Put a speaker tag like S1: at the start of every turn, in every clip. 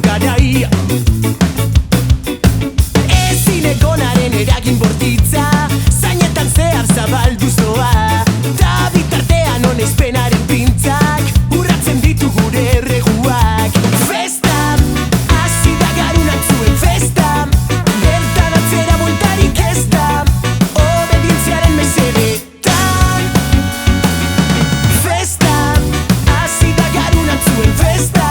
S1: garai. Ezin egonaren eragin bortitza, zainetan zehar zabalduz doa, ta bitartean onespenaren pintzak urratzen ditu gure erreguak. Festa, hasi da garunan zuen festa, bertan atzera bueltarik ez da, obedientziaren mesedetan. Festa, hasi da garunan zuen festa,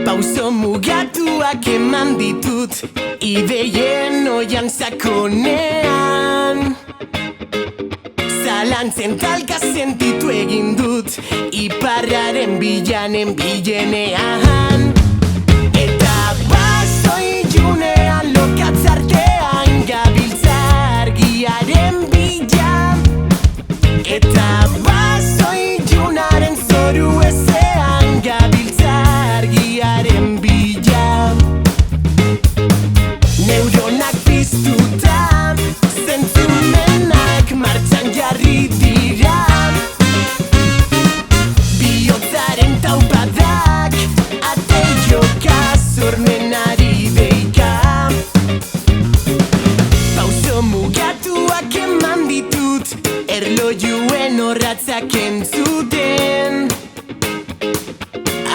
S1: pauso mugatuak eman ditut, ideien oian sakonean. Zalantzen talka sentitu egin dut, iparraren bilanen bilenean. Eta baso ilunean lokatzartean gabiltza argiaren bila. Eta baso ilunaren zoru ezean gabiltza argiaren bila. Neuronak piztuta, zentzumenak martxan jarri dira. Bihotzaren taupadak, ate joka zormenari deika. Pauso mugatuak eman ditut, erlojuen orratzak entzuten.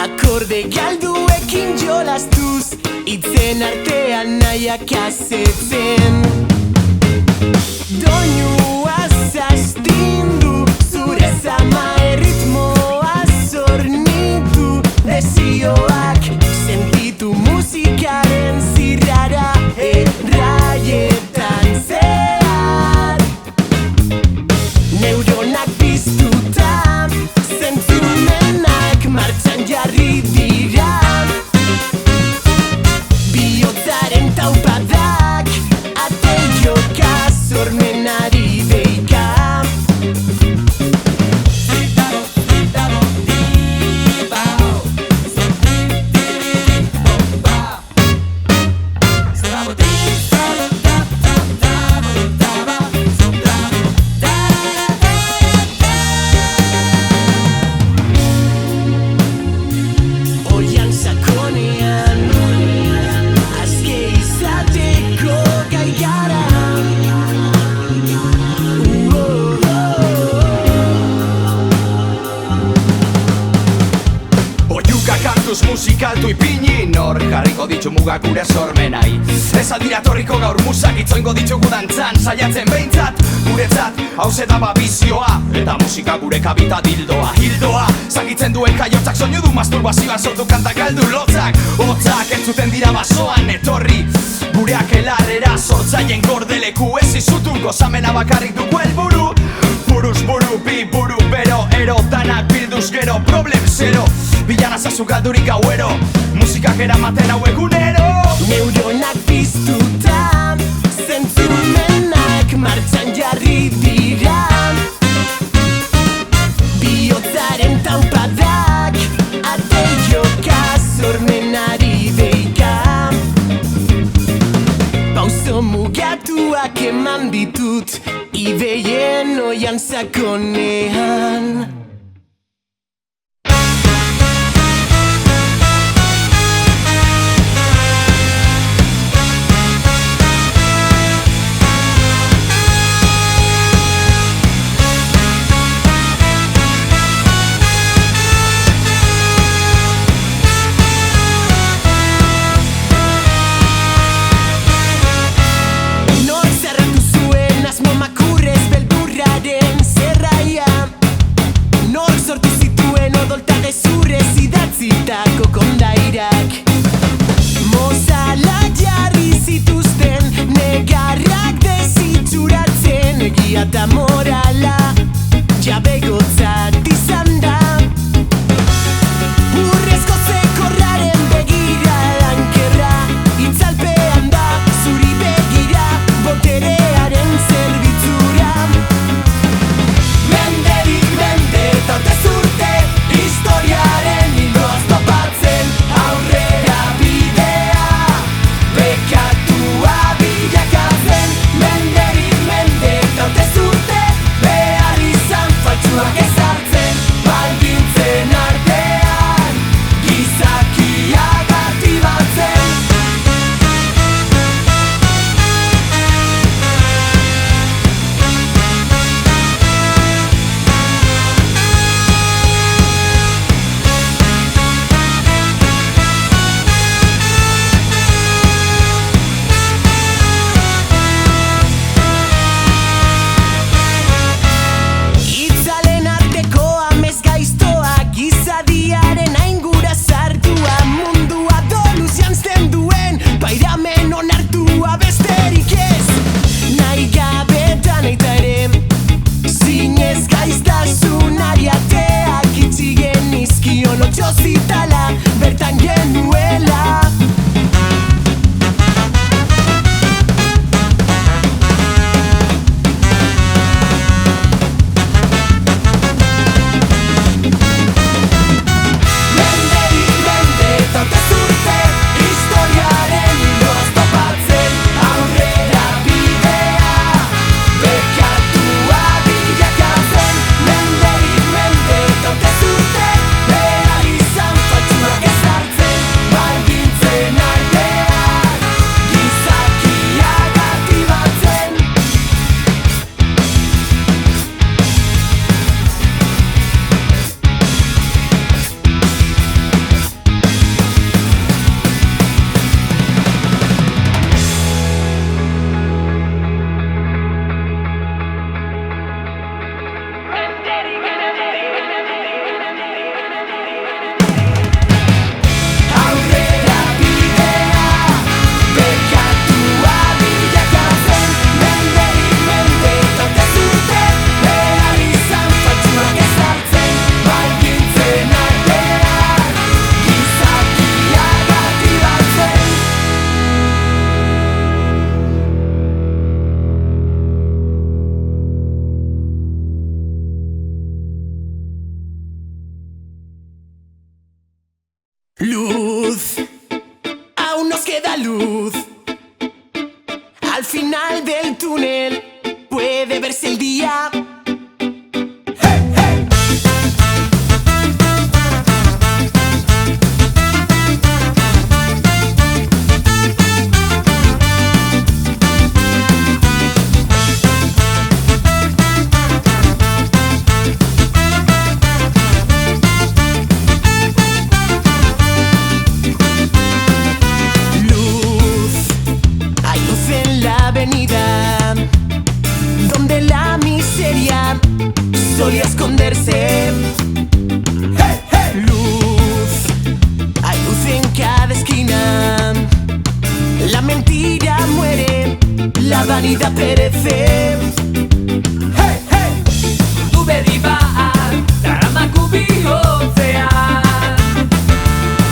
S1: Akorde galduekin jolastuz, itzen artean nahiak azetzen. Doinua zastindu, zure zama erritmoa zornitu. Desioak sentitu musikaren zirrara erraietan zehar. Neuronak piztuta, zentzumenak martxan jarri dira. Bihotzaren taupadak, ate
S2: jarriko ditu mugak gure sormenai. Ez aldira torriko gaur musak itzoingo ditugu dantzan, saiatzen behintzat guretzat hauze da bizioa, eta musika gure kabita dildoa. Hildoa, zagitzen duen kaiotzak soinu du masturbazioan sortu kantak galdu lotzak. Hotzak entzuten dira basoan etorri gureak elarrera sortzaien gordeleku ez izutu gozamena bakarrik dugu helburu. Buruz buru, bi buru, bero, ero, danak bilduz gero, problem zero. Bilana zazu galdurik gauero, musikak eramaten hau egunero.
S1: Neuronak piztuta, zentzumenak martxan jarri dira. Bihotzaren taupadak, ate joka sormenari deika. Pauzo mugatuak eman ditut, ideien oian sakonean. Zitako kondairak Mozala jarri zituzten negarrak desitxuratzen egia eta morala jabegotzat izan da Urrezko zekorraren begira lankerra itzalpean da zuri begira boterearen zerbitzura Menderik mende eta urte zurte historiaren topatzen aurrera bidea bekatua bilakatzen menderik mende eta urte zurte behar izan faltsuak ezartzen baldintzen artean gizakiak aktibatzen Zitala, bertan genuela Menderik mende eta urte zurte historiaren hiloaz topatzen aurrera bidea bekatua bilakatzen menderik mende eta urte zurte behar izan faltsuak ezartzen baldintzen artean gizakiak aktibatzen Aurrera bidea bekatua bilakatzen menderik mende eta urte zurte behar izan faltsuak ezartzen baldintzen artean gizakiak aktibatzen Luz, aún nos queda luz. Al final del túnel puede verse el día. solía esconderse.
S2: Hey, hey.
S1: Luz, hay luz en cada esquina. La mentira muere, la vanidad perece.
S2: Hey, hey. Du berri bat, daramaku bihotzean,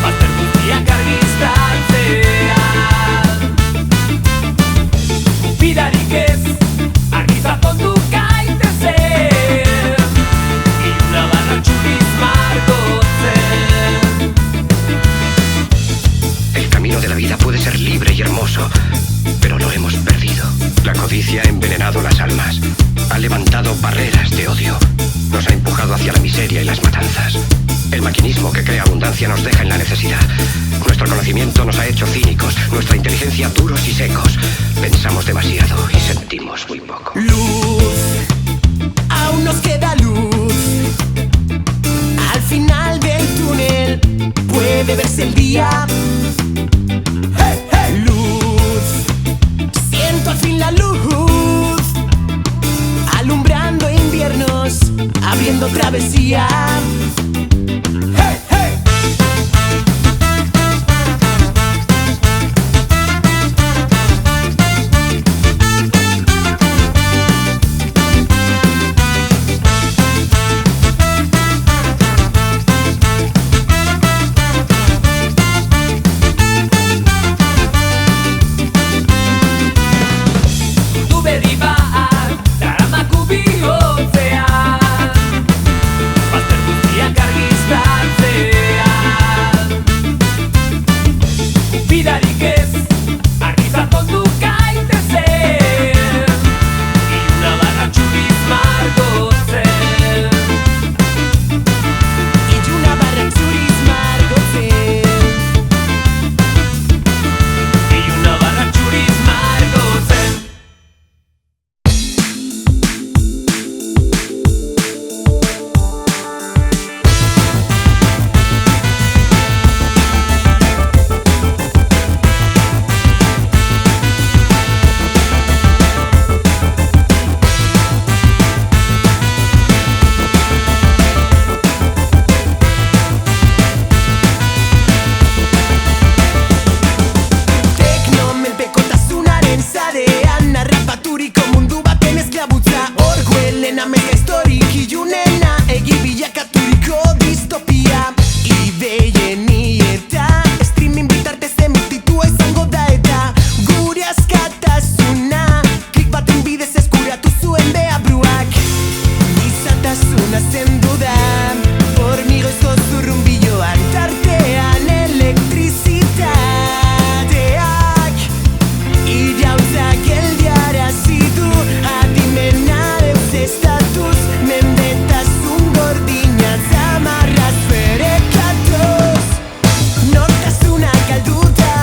S2: bazter guztiak argiztatzean. Bidarik ez, argizatondu gaitezen, iluna barra txuriz margotzen.
S3: El camino de la vida puede ser libre y hermoso, pero lo hemos perdido. La codicia ha envenenado las almas, ha levantado barreras de odio, nos ha empujado hacia la miseria y las matanzas. El maquinismo que crea abundancia nos deja en la necesidad. Nuestro conocimiento nos ha hecho cínicos, nuestra inteligencia duros y secos. Pensamos demasiado y sentimos muy poco.
S1: Luz, aún nos queda luz. Al final del túnel puede verse el día.
S2: Hey, hey.
S1: Luz, siento al fin la luz, alumbrando inviernos, abriendo travesía.
S2: Hey, hey. Du berri bat, daramaku bihotzean, bazter guztiak argiztatzean. Bidarik ez, argizatondu gaitezen, iluna barra txuriz margotzen.
S1: Iluna barra zuriz margotzen.
S2: Iluna barra txuriz margotzen.
S1: Teknomenpekotasunaren zarean harrapaturiko mundu baten esklabutza. Orwellen ameka historik ilunena egi bilakaturiko distopia. Ideien eta streaming bitartez emititua izango da eta gure askatasuna klik baten bidez eskuratu zuen deabruak. Gizatasuna zendu da hormigoizko zurrunbiloan tartean elektrizitateak irautza geldiarazi du adimena deus estatus mendetasun gordina zamarraz ferekatuz nortasuna galduta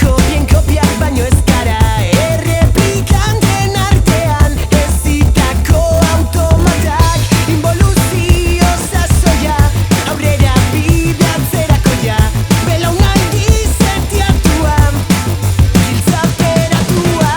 S1: kopien kopiak baino ez gara erreplikanten artean ezitako automatak involuzio sasoia aurrera bide atzerakoia belaunaldi zetiatua giltzaperatua.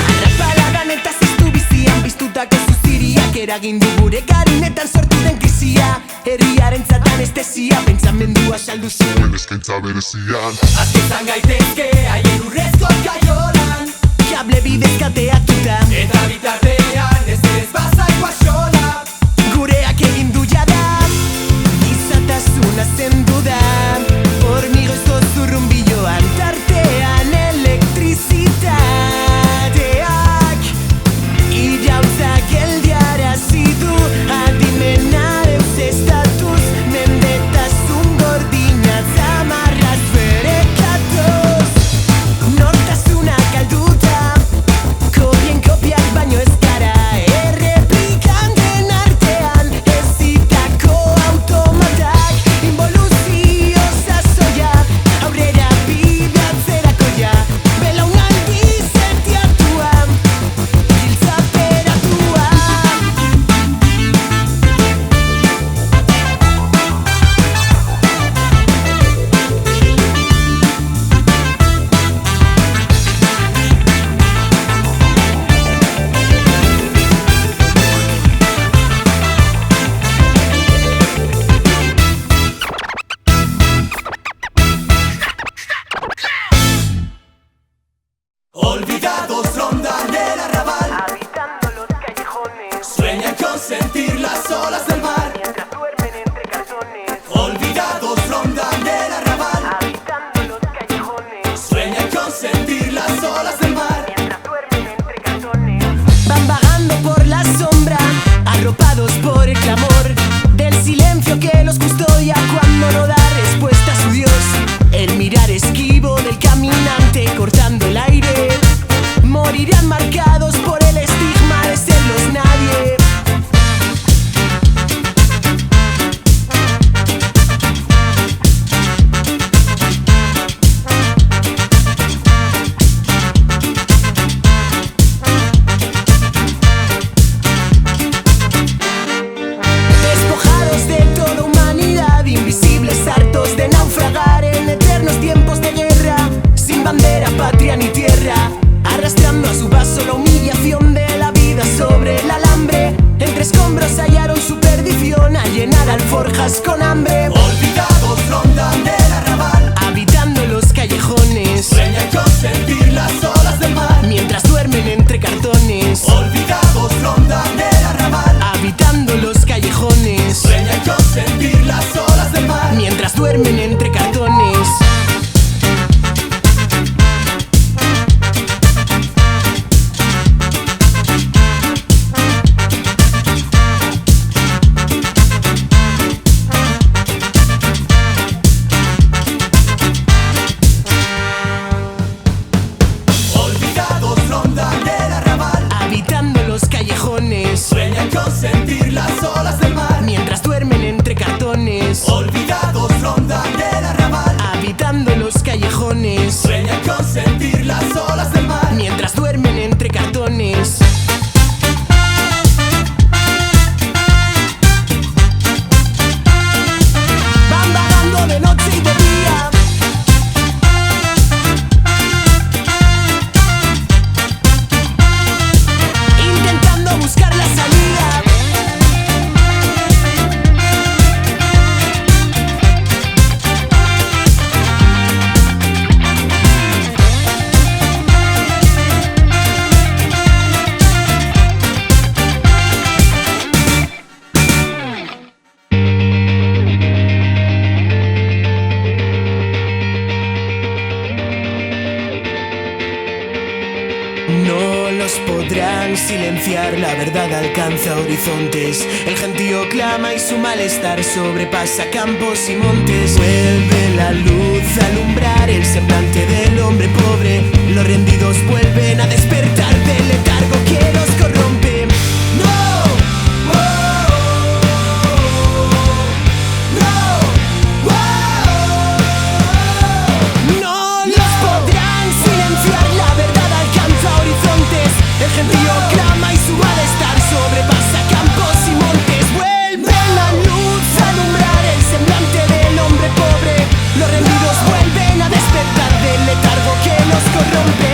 S1: Arrapaladan eta ziztu bizian piztutako zuziriak eragin du gure garinetan sortu den krisia. Herriarentzat anestesia, pentsamendua saldu zuen
S4: eskaintza berezian.
S2: Azkezan gaitezke haien urrezko kaiolan,
S1: kable bidez kateatuta.
S2: eta bitartean ez bazaiko axola.
S1: Gureak egin du jada, gizatasuna zendu da hormigoizko zurrunbiloan tartean elektrizitateak irautza geldiarazi du adimena deus estatus mendetasun gordina zamarraz ferekatuz nortasuna galduta kopien kopiak baino ez No los podrán silenciar, la verdad alcanza horizontes. El gentío clama y su malestar sobrepasa campos y montes. Vuelve la luz a alumbrar el semblante del hombre pobre. Los rendidos vuelven a despertar del letargo que los corrompe. El gentío clama y su malestar sobrepasa campos y montes. Vuelve la luz a alumbrar el semblante del hombre pobre. Los rendidos vuelven a despertar del letargo que los corrompe.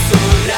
S4: Susurra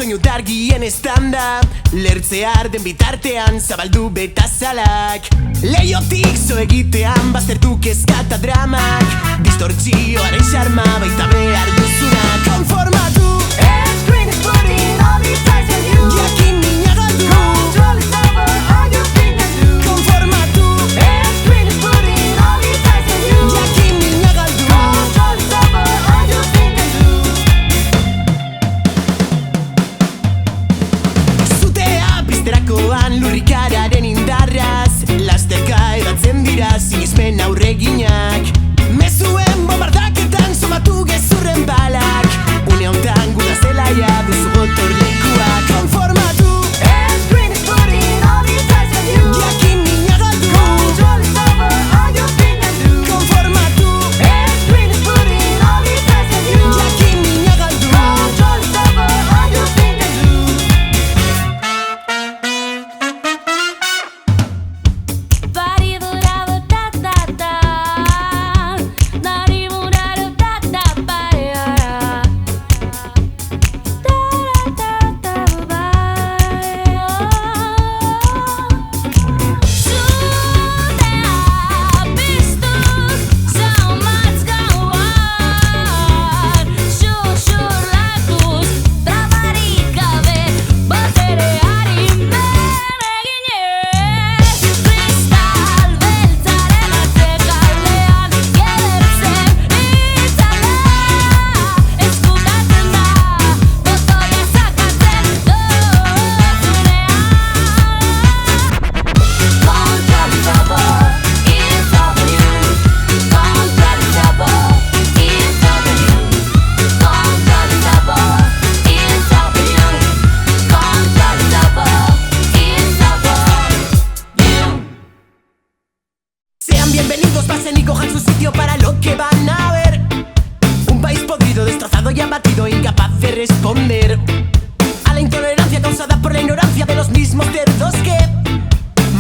S1: soinu dargien estanda, lertzear den bitartean zabaldu betazalak. Leiotik zo egitean baztertu kezka eta dramak, distortzioaren xarma baita behar duzuna. Konformatu,
S4: Screen is putting all these eyes on you.
S1: jakin mina galdu.
S4: Control is over all your fingers do.
S1: Konformatu,
S4: Screen is putting all these eyes on you.
S1: jakin mina galdu.
S4: Control is over all your fingers do.
S1: Zutea pizterakoan lurrikararen indarraz, lasterka edatzen dira sinismen aurreginak. Mezuen bombardaketan somatu gezurren balak, une hontan guda zelaia duzu gotorlekua. Konformatu,
S4: Screen is putting all these eyes on you.
S1: jakin mina galdu.
S4: Control is over all your fingers do.
S1: Konformatu,
S4: Screen is putting all these eyes on you.
S1: jakin mina galdu.
S4: Control is over all your fingers do.
S1: Sean bienvenidos, pasen y cojan su sitio para lo que van a ver. Un país podrido, destrozado y abatido, incapaz de responder a la intolerancia causada por la ignorancia de los mismos cerdos que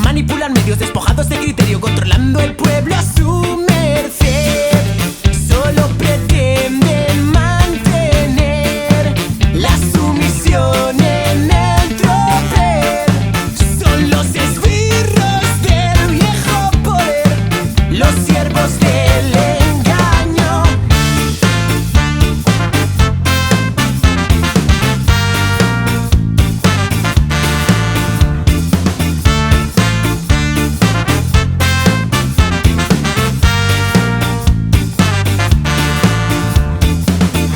S1: manipulan medios despojados de criterio, controlando el pueblo a su merced. Solo pretenden mantener la sumisión en el tropel. Son los esbirros del viejo poder, los siervos del engaño.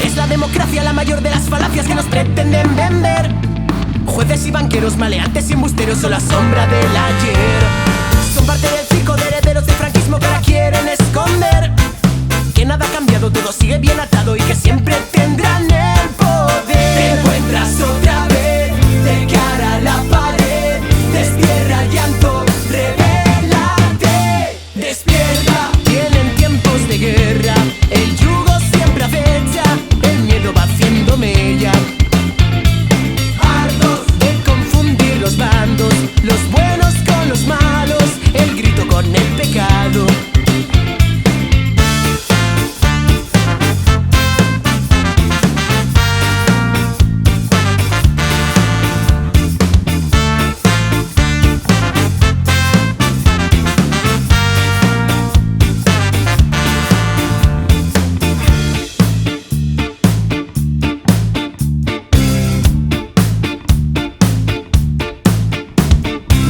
S1: Es la democracia la mayor de las falacias que nos pretenden vender. Jueces y banqueros, maleantes y embusteros son la sombra del ayer. Son parte del circo de herederos del franquismo que ahora quieren esconder. Que nada ha cambiado, todo sigue bien atado y que siempre tendrán el poder. Te encuentras otra vez de cara a la pared. Destierra el llanto, revélate. Despierta, vienen tiempos de guerra. El yugo siempre acecha, el miedo va haciendo mella. Hartos de confundir los bandos, los buenos con los malos, el grito con el pecado.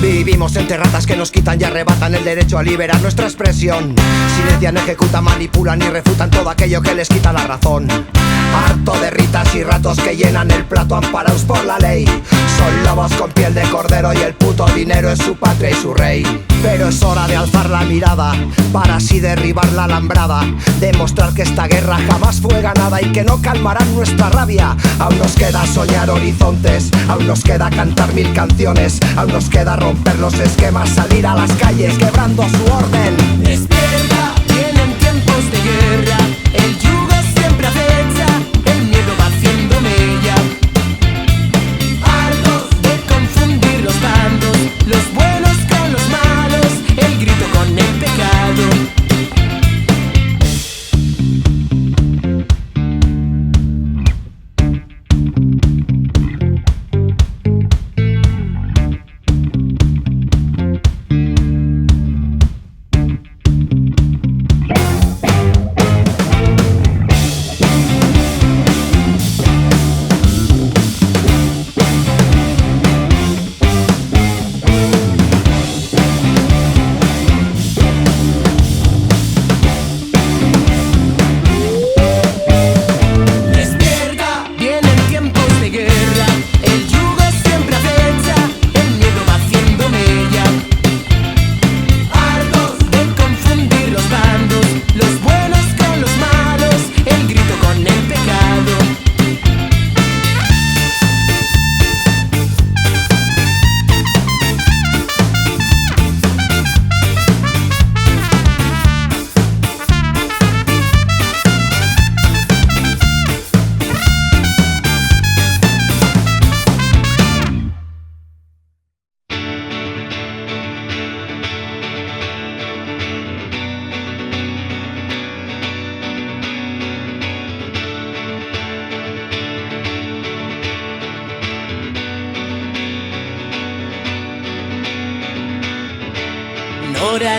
S5: Vivimos entre ratas que nos quitan y arrebatan el derecho a liberar nuestra expresión. Silencian, ejecutan, manipulan y refutan todo aquello que les quita la razón. Harto de ritas y ratos que llenan el plato amparados por la ley. Son lobos con piel de cordero y el puto dinero es su patria y su rey. Pero es hora de alzar la mirada para así derribar la alambrada. Demostrar que esta guerra jamás fue ganada y que no calmarán nuestra rabia. Aún nos queda soñar horizontes, aún nos queda cantar mil canciones, aún nos queda romper los esquemas, salir a las calles quebrando su orden.
S1: Despierta, vienen tiempos de guerra. El yugo siempre acecha, el miedo va haciendo mella. Hartos de confundir los bandos, los buenos con los malos, el grito con el pecado.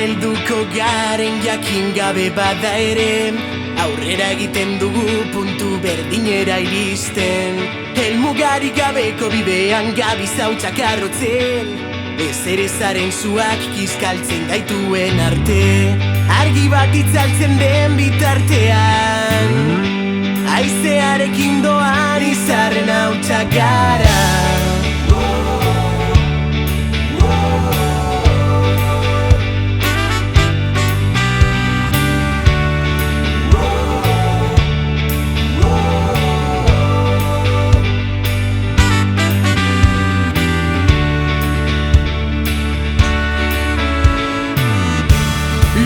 S1: helduko garen jakin gabe bada ere, aurrera egiten dugu puntu berdinera iristen. Helmugarik gabeko bidean gabiz hau txakarrotzen, ezer ezaren zuak kiskaltzen gaituen arte. Argi bat itzaltzen den bitartean, haizearekin doan izarren hau txakara.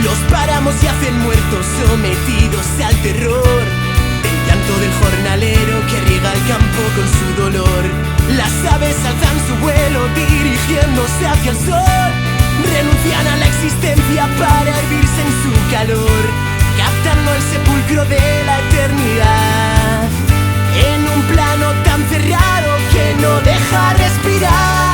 S1: Los páramos yacen muertos, sometidos al terror del llanto del jornalero que riega el campo con su dolor. Las aves alzan su vuelo dirigiéndose hacia el sol, renuncian a la existencia para hervirse en su calor, captando el sepulcro de la eternidad en un plano tan cerrado que no deja respirar.